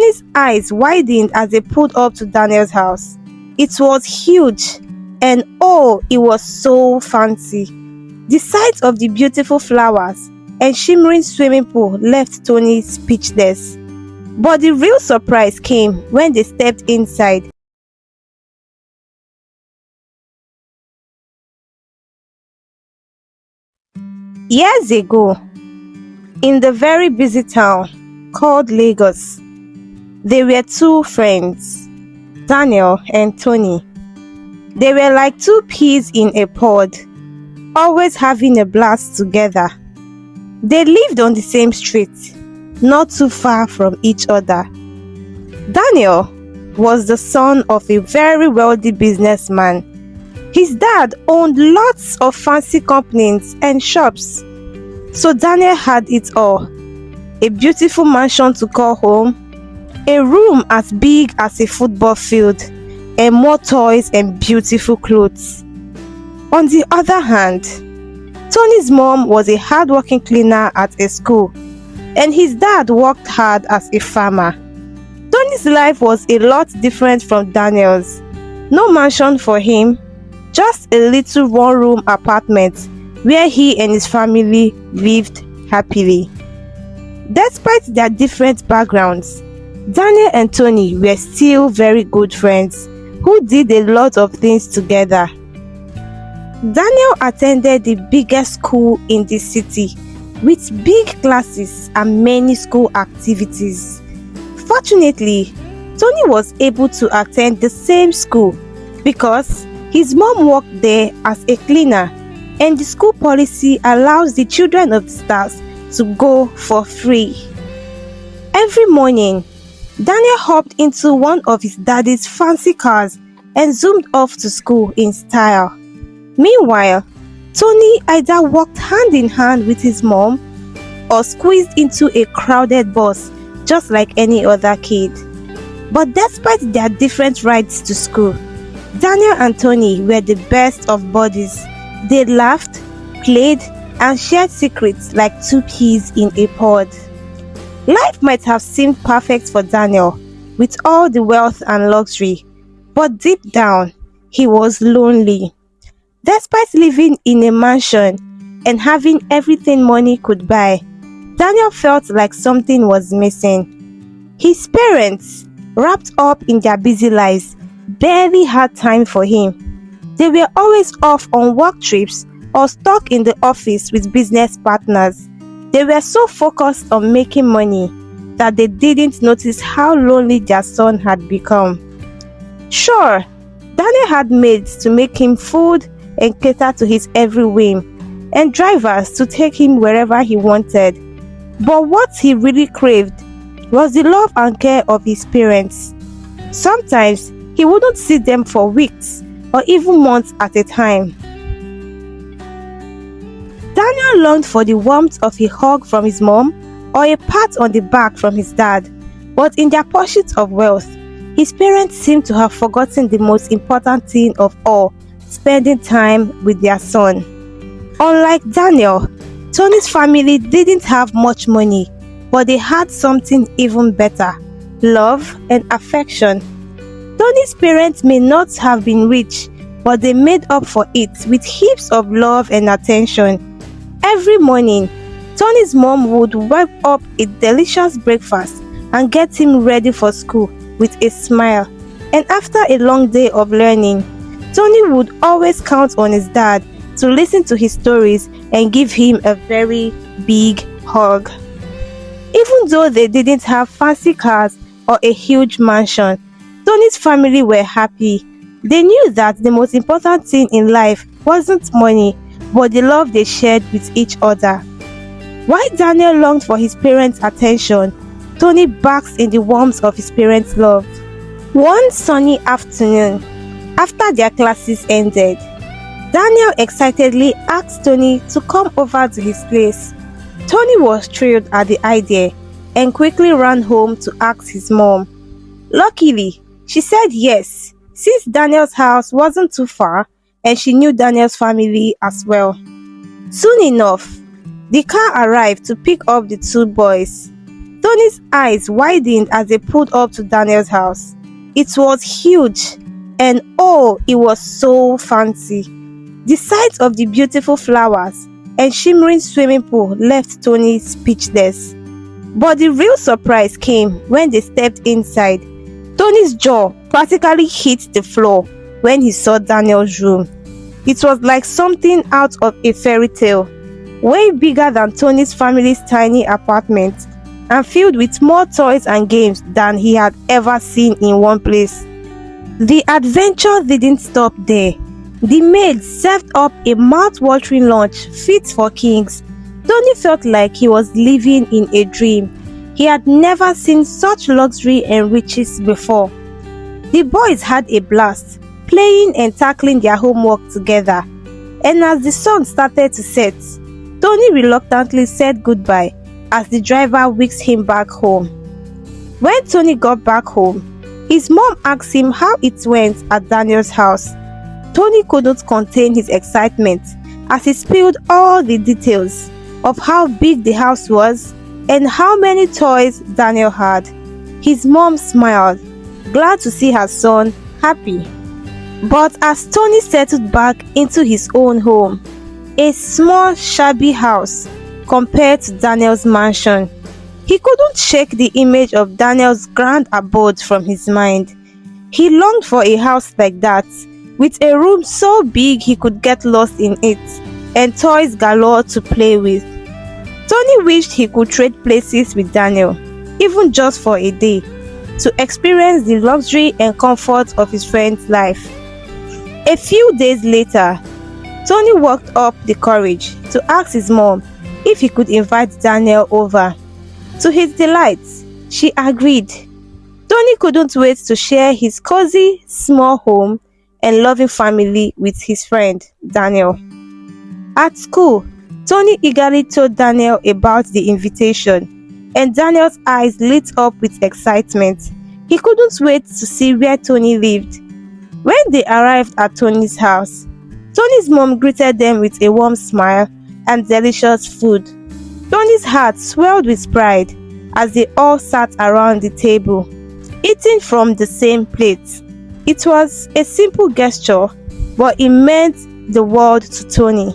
Tony's eyes widened as they pulled up to Daniel's house. It was huge, and oh, it was so fancy. The sight of the beautiful flowers and shimmering swimming pool left Tony speechless. But the real surprise came when they stepped inside. Years ago, in the very busy town called Lagos, there were two friends, Daniel and Tony. They were like two peas in a pod, always having a blast together. They lived on the same street, not too far from each other. Daniel was the son of a very wealthy businessman. His dad owned lots of fancy companies and shops. So Daniel had it all: a beautiful mansion to call home, a room as big as a football field, and more toys and beautiful clothes. On the other hand, Tony's mom was a hard-working cleaner at a school, and his dad worked hard as a farmer. Tony's life was a lot different from Daniel's. No mansion for him, just a little one-room apartment where he and his family lived happily. Despite their different backgrounds, Daniel and Tony were still very good friends who did a lot of things together. Daniel attended the biggest school in the city with big classes and many school activities. Fortunately, Tony was able to attend the same school because his mom worked there as a cleaner, and the school policy allows the children of the stars to go for free. Every morning, Daniel hopped into one of his daddy's fancy cars and zoomed off to school in style. Meanwhile, Tony either walked hand in hand with his mom or squeezed into a crowded bus just like any other kid. But despite their different rides to school, Daniel and Tony were the best of buddies. They laughed, played, and shared secrets like two peas in a pod. Life might have seemed perfect for Daniel with all the wealth and luxury, but deep down, he was lonely. Despite living in a mansion and having everything money could buy, Daniel felt like something was missing. His parents, wrapped up in their busy lives, barely had time for him. They were always off on work trips or stuck in the office with business partners. They were so focused on making money that they didn't notice how lonely their son had become. Sure, Daniel had maids to make him food and cater to his every whim, and drivers to take him wherever he wanted. But what he really craved was the love and care of his parents. Sometimes he wouldn't see them for weeks or even months at a time. Daniel longed for the warmth of a hug from his mom or a pat on the back from his dad, but in their pursuit of wealth, his parents seemed to have forgotten the most important thing of all: spending time with their son. Unlike Daniel, Tony's family didn't have much money, but they had something even better: love and affection. Tony's parents may not have been rich, but they made up for it with heaps of love and attention. Every morning, Tony's mom would whip up a delicious breakfast and get him ready for school with a smile. And after a long day of learning, Tony would always count on his dad to listen to his stories and give him a very big hug. Even though they didn't have fancy cars or a huge mansion, Tony's family were happy. They knew that the most important thing in life wasn't money, but the love they shared with each other. While Daniel longed for his parents' attention, Tony basked in the warmth of his parents' love. One sunny afternoon, after their classes ended, Daniel excitedly asked Tony to come over to his place. Tony was thrilled at the idea and quickly ran home to ask his mom. Luckily, she said yes, since Daniel's house wasn't too far and she knew Daniel's family as well. Soon enough, the car arrived to pick up the two boys. Tony's eyes widened as they pulled up to Daniel's house. It was huge, and oh, it was so fancy. The sight of the beautiful flowers and shimmering swimming pool left Tony speechless. But the real surprise came when they stepped inside. Tony's jaw practically hit the floor when he saw Daniel's room. It was like something out of a fairy tale, way bigger than Tony's family's tiny apartment, and filled with more toys and games than he had ever seen in one place. The adventure didn't stop there. The maid served up a mouth-watering lunch fit for kings. Tony felt like he was living in a dream. He had never seen such luxury and riches before. The boys had a blast, playing and tackling their homework together. And as the sun started to set, Tony reluctantly said goodbye as the driver whisked him back home. When Tony got back home, his mom asked him how it went at Daniel's house. Tony couldn't contain his excitement as he spilled all the details of how big the house was and how many toys Daniel had. His mom smiled, glad to see her son happy. But as Tony settled back into his own home, a small shabby house compared to Daniel's mansion, he couldn't shake the image of Daniel's grand abode from his mind. He longed for a house like that, with a room so big he could get lost in it, and toys galore to play with. Tony wished he could trade places with Daniel, even just for a day, to experience the luxury and comfort of his friend's life. A few days later, Tony worked up the courage to ask his mom if he could invite Daniel over. To his delight, she agreed. Tony couldn't wait to share his cozy, small home and loving family with his friend, Daniel. At school, Tony eagerly told Daniel about the invitation, and Daniel's eyes lit up with excitement. He couldn't wait to see where Tony lived. When they arrived at Tony's house, Tony's mom greeted them with a warm smile and delicious food. Tony's heart swelled with pride as they all sat around the table, eating from the same plate. It was a simple gesture, but it meant the world to Tony.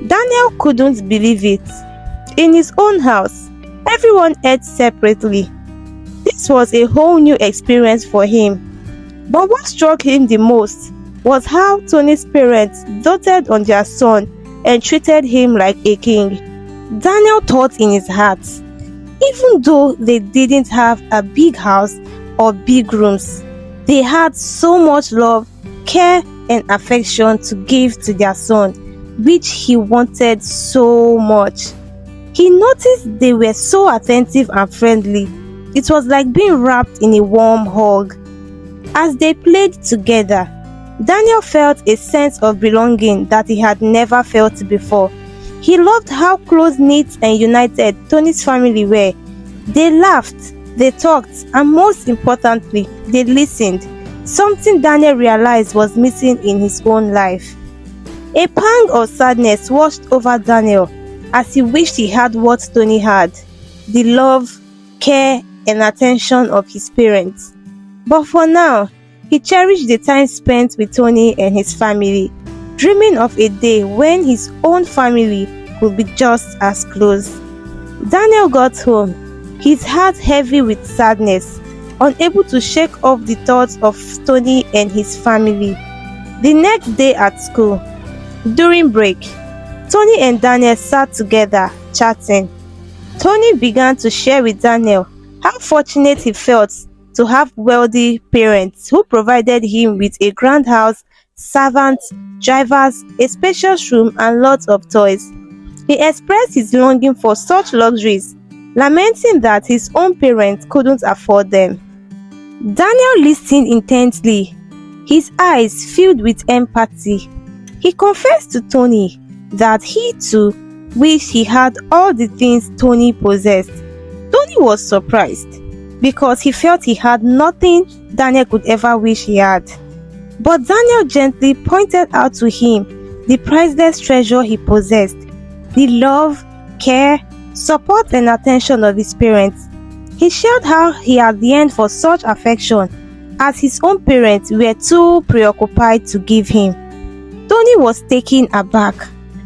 Daniel couldn't believe it. In his own house, everyone ate separately. This was a whole new experience for him. But what struck him the most was how Tony's parents doted on their son and treated him like a king. Daniel thought in his heart, even though they didn't have a big house or big rooms, they had so much love, care, and affection to give to their son, which he wanted so much. He noticed they were so attentive and friendly. It was like being wrapped in a warm hug. As they played together, Daniel felt a sense of belonging that he had never felt before. He loved how close-knit and united Tony's family were. They laughed, they talked, and most importantly, they listened, something Daniel realized was missing in his own life. A pang of sadness washed over Daniel as he wished he had what Tony had, the love, care, and attention of his parents. But for now, he cherished the time spent with Tony and his family, dreaming of a day when his own family would be just as close. Daniel got home, his heart heavy with sadness, unable to shake off the thoughts of Tony and his family. The next day at school, during break, Tony and Daniel sat together, chatting. Tony began to share with Daniel how fortunate he felt to have wealthy parents who provided him with a grand house, servants, drivers, a spacious room, and lots of toys. He expressed his longing for such luxuries, lamenting that his own parents couldn't afford them. Daniel listened intently, his eyes filled with empathy. He confessed to Tony that he too wished he had all the things Tony possessed. Tony was surprised because he felt he had nothing Daniel could ever wish he had. But Daniel gently pointed out to him the priceless treasure he possessed, the love, care, support, and attention of his parents. He shared how he had yearned for such affection as his own parents were too preoccupied to give him. Tony was taken aback,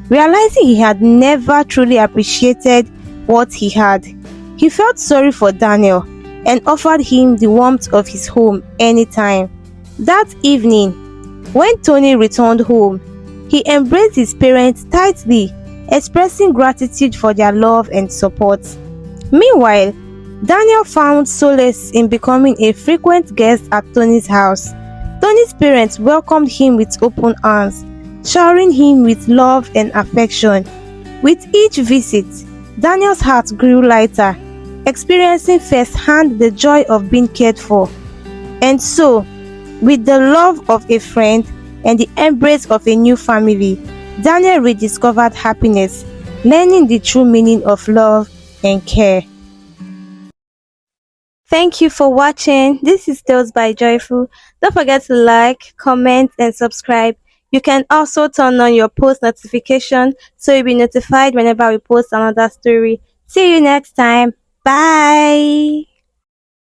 realizing he had never truly appreciated what he had. He felt sorry for Daniel and offered him the warmth of his home anytime. That evening, when Tony returned home, he embraced his parents tightly, expressing gratitude for their love and support. Meanwhile, Daniel found solace in becoming a frequent guest at Tony's house. Tony's parents welcomed him with open arms, showering him with love and affection. With each visit, Daniel's heart grew lighter, experiencing firsthand the joy of being cared for. And so, with the love of a friend and the embrace of a new family, Daniel rediscovered happiness, learning the true meaning of love and care. Thank you for watching. This is Tales by Joyful. Don't forget to like, comment, and subscribe. You can also turn on your post notification so you'll be notified whenever we post another story. See you next time. Bye.